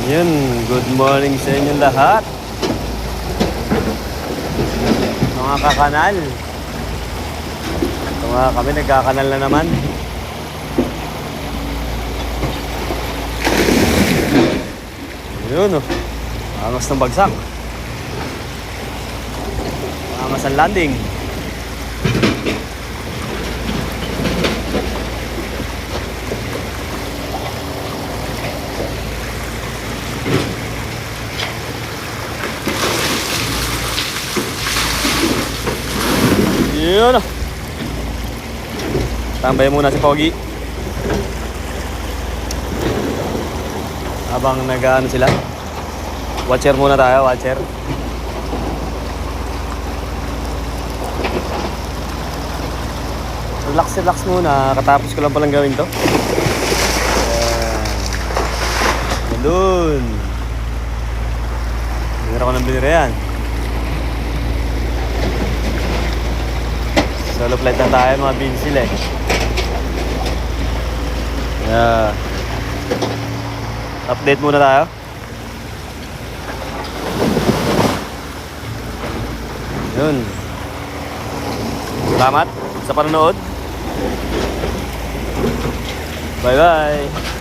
Yun, good morning sa inyong lahat. Mga kakanal. Ito nga kami, nagkakanal na naman. Yun oh, angas ng bagsak. Angas ang landing. Yun oh. Tambay muna si Pogi habang nag-ano sila. Watcher muna tayo, watcher. Relax muna, katapos ko lang palang gawin to. Doon binira ko ng binira yan. Solo flight na tayo, mga binsil eh. Yeah. Update muna tayo. Yun. Salamat sa panonood. Bye bye.